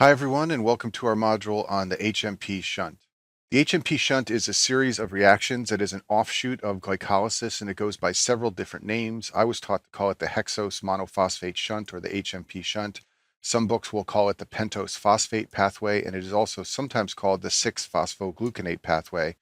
Hi everyone, and welcome to our module on the HMP shunt. The HMP shunt is a series of reactions that is an offshoot of glycolysis, and it goes by several different names. I was taught to call it the hexose monophosphate shunt or the HMP shunt. Some books will call it the pentose phosphate pathway, and it is also sometimes called the 6-phosphogluconate pathway.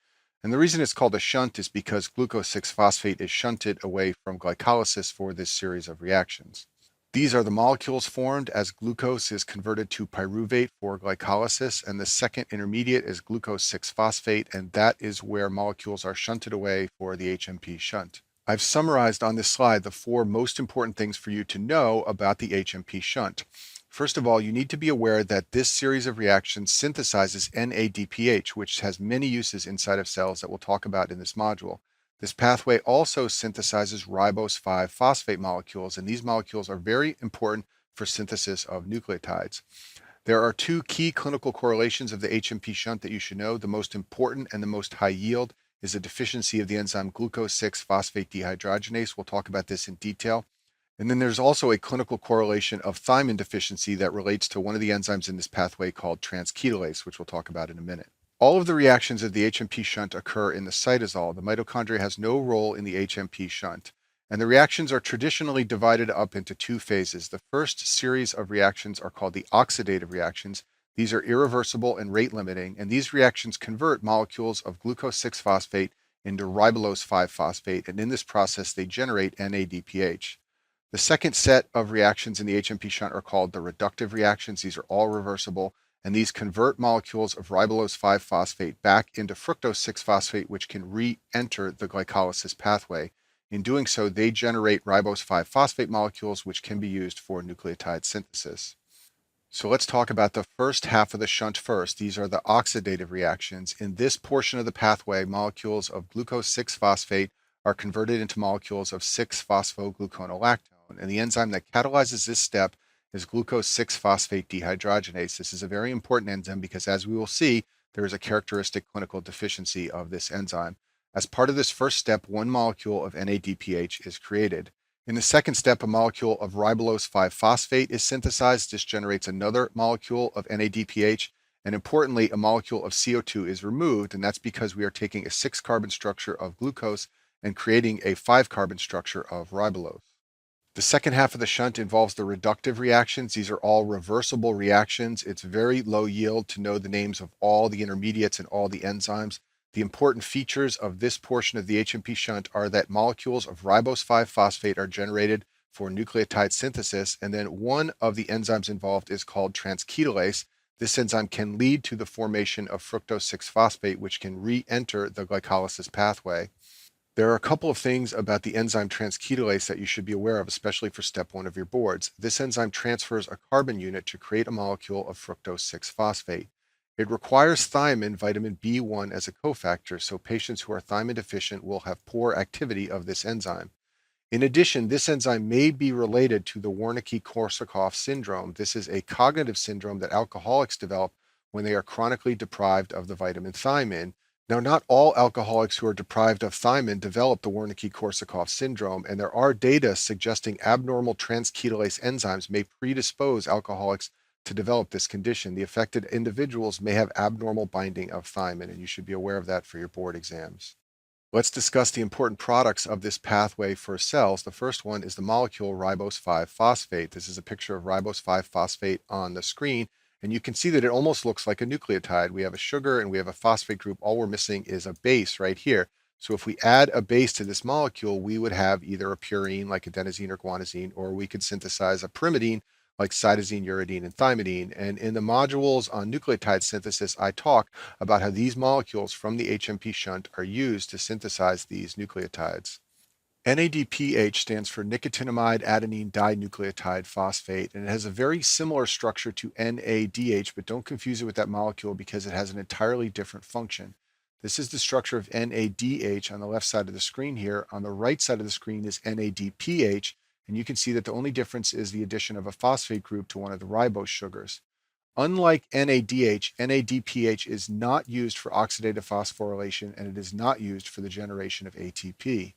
And the reason it's called a shunt is because glucose 6-phosphate is shunted away from glycolysis for this series of reactions. These are the molecules formed as glucose is converted to pyruvate for glycolysis, and the second intermediate is glucose 6-phosphate, and that is where molecules are shunted away for the HMP shunt. I've summarized on this slide the four most important things for you to know about the HMP shunt. First of all, you need to be aware that this series of reactions synthesizes NADPH, which has many uses inside of cells that we'll talk about in this module. This pathway also synthesizes ribose 5-phosphate molecules, and these molecules are very important for synthesis of nucleotides. There are two key clinical correlations of the HMP shunt that you should know. The most important and the most high yield is a deficiency of the enzyme glucose 6-phosphate dehydrogenase. We'll talk about this in detail. And then there's also a clinical correlation of thymine deficiency that relates to one of the enzymes in this pathway called transketolase, which we'll talk about in a minute. All of the reactions of the HMP shunt occur in the cytosol. The mitochondria has no role in the HMP shunt. And the reactions are traditionally divided up into two phases. The first series of reactions are called the oxidative reactions. These are irreversible and rate limiting, and these reactions convert molecules of glucose 6-phosphate into ribulose 5-phosphate, and in this process they generate NADPH. The second set of reactions in the HMP shunt are called the reductive reactions. These are all reversible, and these convert molecules of ribulose 5-phosphate back into fructose 6-phosphate, which can re-enter the glycolysis pathway. In doing so, they generate ribose 5-phosphate molecules, which can be used for nucleotide synthesis. So let's talk about the first half of the shunt first. These are the oxidative reactions. In this portion of the pathway, molecules of glucose 6-phosphate are converted into molecules of 6-phosphogluconolactone, and the enzyme that catalyzes this step is glucose 6-phosphate dehydrogenase. This is a very important enzyme because, as we will see, there is a characteristic clinical deficiency of this enzyme. As part of this first step, one molecule of NADPH is created. In the second step, a molecule of ribulose 5-phosphate is synthesized. This generates another molecule of NADPH, and importantly, a molecule of CO2 is removed, and that's because we are taking a 6-carbon structure of glucose and creating a 5-carbon structure of ribulose. The second half of the shunt involves the reductive reactions. These are all reversible reactions. It's very low yield to know the names of all the intermediates and all the enzymes. The important features of this portion of the HMP shunt are that molecules of ribose 5-phosphate are generated for nucleotide synthesis, and then one of the enzymes involved is called transketolase. This enzyme can lead to the formation of fructose 6-phosphate, which can re-enter the glycolysis pathway. There are a couple of things about the enzyme transketolase that you should be aware of, especially for step 1 of your boards. This enzyme transfers a carbon unit to create a molecule of fructose 6-phosphate. It requires thiamine, vitamin B1, as a cofactor, so patients who are thiamine deficient will have poor activity of this enzyme. In addition, this enzyme may be related to the Wernicke-Korsakoff syndrome. This is a cognitive syndrome that alcoholics develop when they are chronically deprived of the vitamin thiamine. Now, not all alcoholics who are deprived of thiamine develop the Wernicke-Korsakoff syndrome, and there are data suggesting abnormal transketolase enzymes may predispose alcoholics to develop this condition. The affected individuals may have abnormal binding of thiamine, and you should be aware of that for your board exams. Let's discuss the important products of this pathway for cells. The first one is the molecule ribose 5-phosphate. This is a picture of ribose 5-phosphate on the screen, and you can see that it almost looks like a nucleotide. We have a sugar and we have a phosphate group. All we're missing is a base right here. So if we add a base to this molecule, we would have either a purine like adenosine or guanosine, or we could synthesize a pyrimidine like cytosine, uridine, and thymidine. And in the modules on nucleotide synthesis, I talk about how these molecules from the HMP shunt are used to synthesize these nucleotides. NADPH stands for nicotinamide adenine dinucleotide phosphate, and it has a very similar structure to NADH, but don't confuse it with that molecule because it has an entirely different function. This is the structure of NADH on the left side of the screen here. On the right side of the screen is NADPH, and you can see that the only difference is the addition of a phosphate group to one of the ribose sugars. Unlike NADH, NADPH is not used for oxidative phosphorylation, and it is not used for the generation of ATP.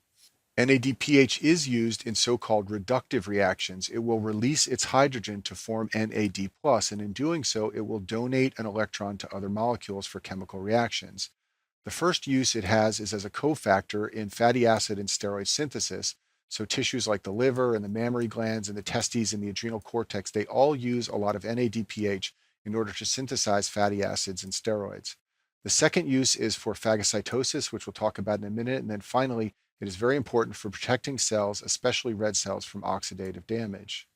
NADPH is used in so-called reductive reactions. It will release its hydrogen to form NAD+, and in doing so, it will donate an electron to other molecules for chemical reactions. The first use it has is as a cofactor in fatty acid and steroid synthesis. So tissues like the liver and the mammary glands and the testes and the adrenal cortex, they all use a lot of NADPH in order to synthesize fatty acids and steroids. The second use is for phagocytosis, which we'll talk about in a minute. And then finally, it is very important for protecting cells, especially red cells, from oxidative damage.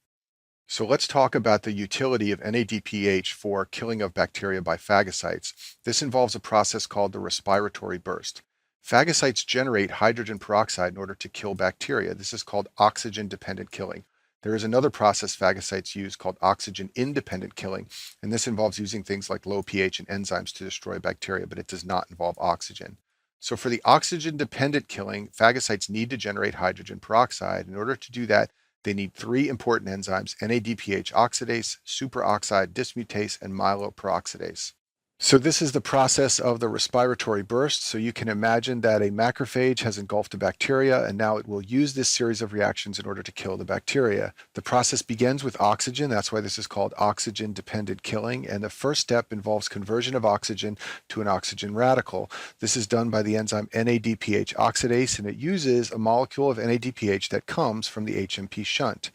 So let's talk about the utility of NADPH for killing of bacteria by phagocytes. This involves a process called the respiratory burst. Phagocytes generate hydrogen peroxide in order to kill bacteria. This is called oxygen-dependent killing. There is another process phagocytes use called oxygen-independent killing, and this involves using things like low pH and enzymes to destroy bacteria, but it does not involve oxygen. So for the oxygen-dependent killing, phagocytes need to generate hydrogen peroxide. In order to do that, they need three important enzymes: NADPH oxidase, superoxide dismutase, and myeloperoxidase. So this is the process of the respiratory burst. So you can imagine that a macrophage has engulfed a bacteria, and now it will use this series of reactions in order to kill the bacteria. The process begins with oxygen. That's why this is called oxygen-dependent killing. And the first step involves conversion of oxygen to an oxygen radical. This is done by the enzyme NADPH oxidase, and it uses a molecule of NADPH that comes from the HMP shunt.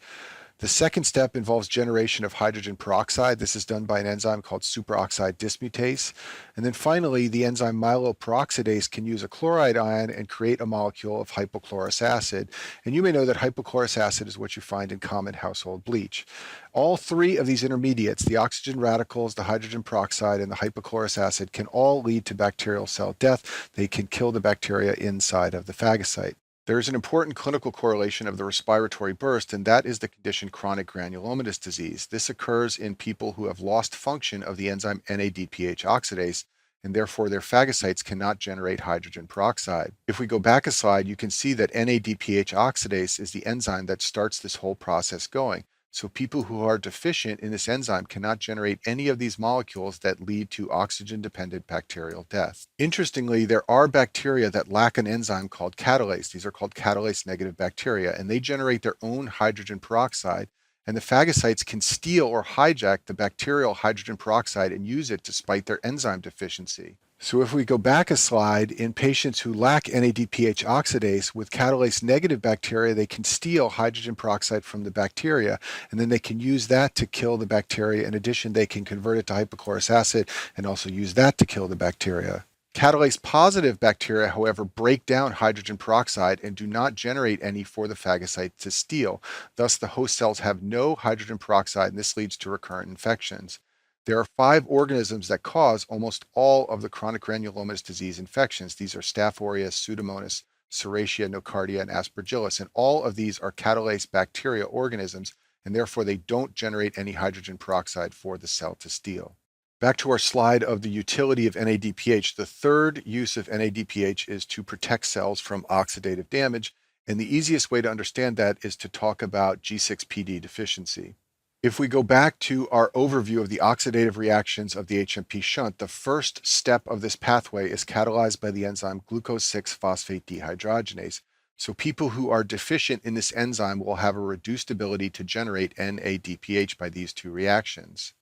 The second step involves generation of hydrogen peroxide. This is done by an enzyme called superoxide dismutase. And then finally, the enzyme myeloperoxidase can use a chloride ion and create a molecule of hypochlorous acid. And you may know that hypochlorous acid is what you find in common household bleach. All three of these intermediates, the oxygen radicals, the hydrogen peroxide, and the hypochlorous acid, can all lead to bacterial cell death. They can kill the bacteria inside of the phagocyte. There is an important clinical correlation of the respiratory burst, and that is the condition chronic granulomatous disease. This occurs in people who have lost function of the enzyme NADPH oxidase, and therefore their phagocytes cannot generate hydrogen peroxide. If we go back a slide, you can see that NADPH oxidase is the enzyme that starts this whole process going. So people who are deficient in this enzyme cannot generate any of these molecules that lead to oxygen-dependent bacterial death. Interestingly, there are bacteria that lack an enzyme called catalase. These are called catalase-negative bacteria, and they generate their own hydrogen peroxide, and the phagocytes can steal or hijack the bacterial hydrogen peroxide and use it to spite their enzyme deficiency. So if we go back a slide, in patients who lack NADPH oxidase with catalase-negative bacteria, they can steal hydrogen peroxide from the bacteria, and then they can use that to kill the bacteria. In addition, they can convert it to hypochlorous acid and also use that to kill the bacteria. Catalase-positive bacteria, however, break down hydrogen peroxide and do not generate any for the phagocyte to steal. Thus, the host cells have no hydrogen peroxide, and this leads to recurrent infections. There are 5 organisms that cause almost all of the chronic granulomatous disease infections. These are Staph aureus, Pseudomonas, Serratia, Nocardia, and Aspergillus. And all of these are catalase bacteria organisms, and therefore they don't generate any hydrogen peroxide for the cell to steal. Back to our slide of the utility of NADPH. The third use of NADPH is to protect cells from oxidative damage. And the easiest way to understand that is to talk about G6PD deficiency. If we go back to our overview of the oxidative reactions of the HMP shunt, the first step of this pathway is catalyzed by the enzyme glucose-6-phosphate dehydrogenase. So people who are deficient in this enzyme will have a reduced ability to generate NADPH by these two reactions.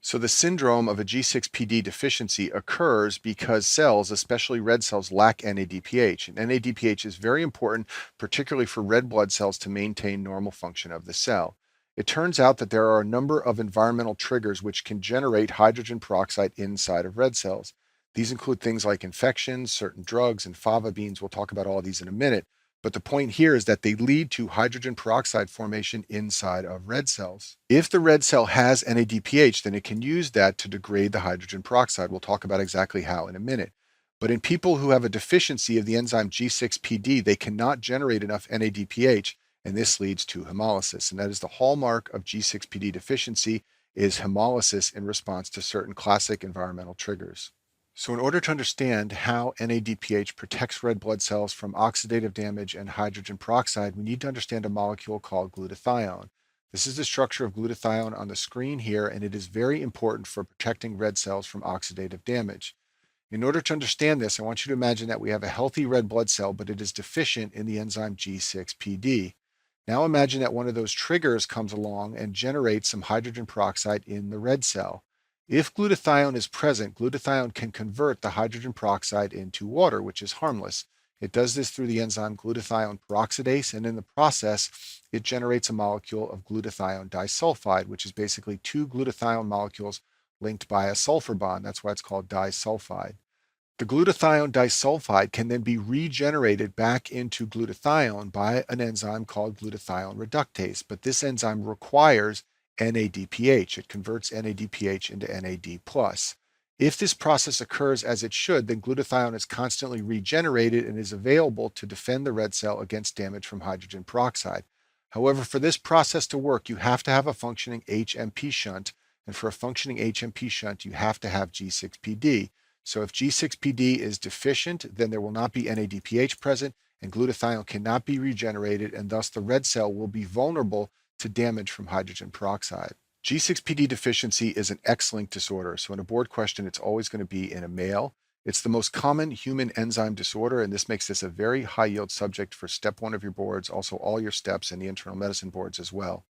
So the syndrome of a G6PD deficiency occurs because cells, especially red cells, lack NADPH. And NADPH is very important, particularly for red blood cells, to maintain normal function of the cell. It turns out that there are a number of environmental triggers which can generate hydrogen peroxide inside of red cells. These include things like infections, certain drugs, and fava beans. We'll talk about all of these in a minute. But the point here is that they lead to hydrogen peroxide formation inside of red cells. If the red cell has NADPH, then it can use that to degrade the hydrogen peroxide. We'll talk about exactly how in a minute. But in people who have a deficiency of the enzyme G6PD, they cannot generate enough NADPH, and this leads to hemolysis. And that is the hallmark of G6PD deficiency, is hemolysis in response to certain classic environmental triggers. So in order to understand how NADPH protects red blood cells from oxidative damage and hydrogen peroxide, we need to understand a molecule called glutathione. This is the structure of glutathione on the screen here, and it is very important for protecting red cells from oxidative damage. In order to understand this, I want you to imagine that we have a healthy red blood cell, but it is deficient in the enzyme G6PD. Now imagine that one of those triggers comes along and generates some hydrogen peroxide in the red cell. If glutathione is present, glutathione can convert the hydrogen peroxide into water, which is harmless. It does this through the enzyme glutathione peroxidase, and in the process, it generates a molecule of glutathione disulfide, which is basically two glutathione molecules linked by a sulfur bond. That's why it's called disulfide. The glutathione disulfide can then be regenerated back into glutathione by an enzyme called glutathione reductase, but this enzyme requires NADPH. It converts NADPH into NAD+. If this process occurs as it should, then glutathione is constantly regenerated and is available to defend the red cell against damage from hydrogen peroxide. However, for this process to work, you have to have a functioning HMP shunt, and for a functioning HMP shunt, you have to have G6PD. So if G6PD is deficient, then there will not be NADPH present, and glutathione cannot be regenerated, and thus the red cell will be vulnerable to damage from hydrogen peroxide. G6PD deficiency is an X-linked disorder, so in a board question, it's always going to be in a male. It's the most common human enzyme disorder, and this makes this a very high-yield subject for step 1 of your boards, also all your steps and the internal medicine boards as well.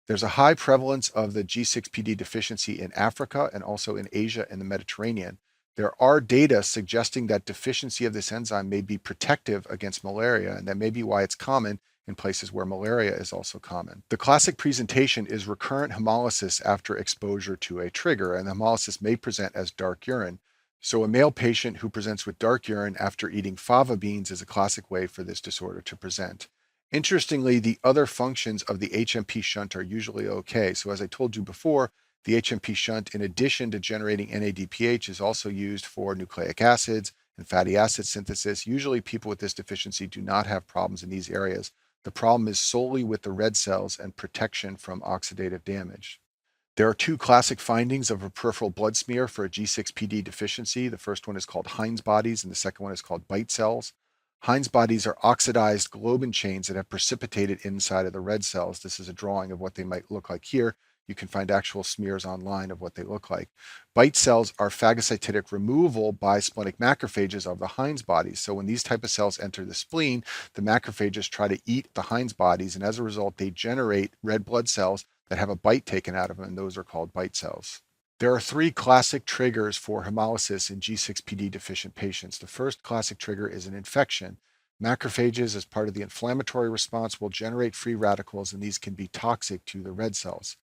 There's a high prevalence of the G6PD deficiency in Africa and also in Asia and the Mediterranean. There are data suggesting that deficiency of this enzyme may be protective against malaria, and that may be why it's common in places where malaria is also common. The classic presentation is recurrent hemolysis after exposure to a trigger, and the hemolysis may present as dark urine. So a male patient who presents with dark urine after eating fava beans is a classic way for this disorder to present. Interestingly, the other functions of the HMP shunt are usually okay. So as I told you before, the HMP shunt, in addition to generating NADPH, is also used for nucleic acids and fatty acid synthesis. Usually people with this deficiency do not have problems in these areas. The problem is solely with the red cells and protection from oxidative damage. There are two classic findings of a peripheral blood smear for a G6PD deficiency. The first one is called Heinz bodies, and the second one is called Bite cells. Heinz bodies are oxidized globin chains that have precipitated inside of the red cells. This is a drawing of what they might look like here. You can find actual smears online of what they look like. Bite cells are phagocytic removal by splenic macrophages of the Heinz bodies. So when these type of cells enter the spleen, the macrophages try to eat the Heinz bodies, and as a result, they generate red blood cells that have a bite taken out of them, and those are called bite cells. There are three classic triggers for hemolysis in G6PD deficient patients. The first classic trigger is an infection. Macrophages, as part of the inflammatory response, will generate free radicals, and these can be toxic to the red cells.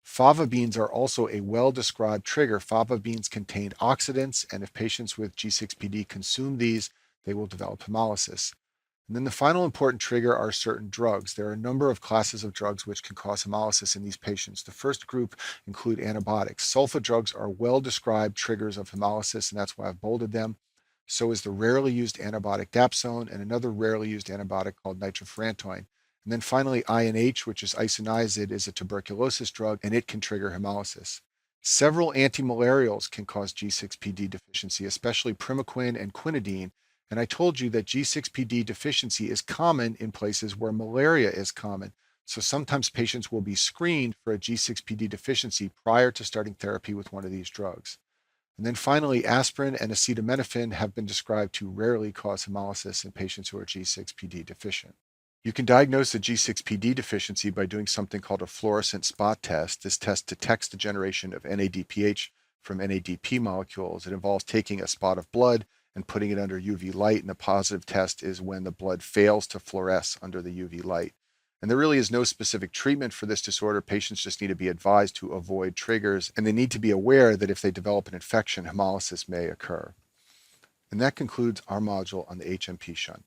Fava beans are also a well-described trigger. Fava beans contain oxidants, and if patients with G6PD consume these, they will develop hemolysis. And then the final important trigger are certain drugs. There are a number of classes of drugs which can cause hemolysis in these patients. The first group include antibiotics. Sulfa drugs are well-described triggers of hemolysis, and that's why I've bolded them. So is the rarely used antibiotic dapsone and another rarely used antibiotic called nitrofurantoin. And then finally, INH, which is isoniazid, is a tuberculosis drug, and it can trigger hemolysis. Several antimalarials can cause G6PD deficiency, especially primaquine and quinidine. And I told you that G6PD deficiency is common in places where malaria is common. So sometimes patients will be screened for a G6PD deficiency prior to starting therapy with one of these drugs. And then finally, aspirin and acetaminophen have been described to rarely cause hemolysis in patients who are G6PD deficient. You can diagnose a G6PD deficiency by doing something called a fluorescent spot test. This test detects the generation of NADPH from NADP molecules. It involves taking a spot of blood and putting it under UV light, and a positive test is when the blood fails to fluoresce under the UV light. And there really is no specific treatment for this disorder. Patients just need to be advised to avoid triggers, and they need to be aware that if they develop an infection, hemolysis may occur. And that concludes our module on the HMP shunt.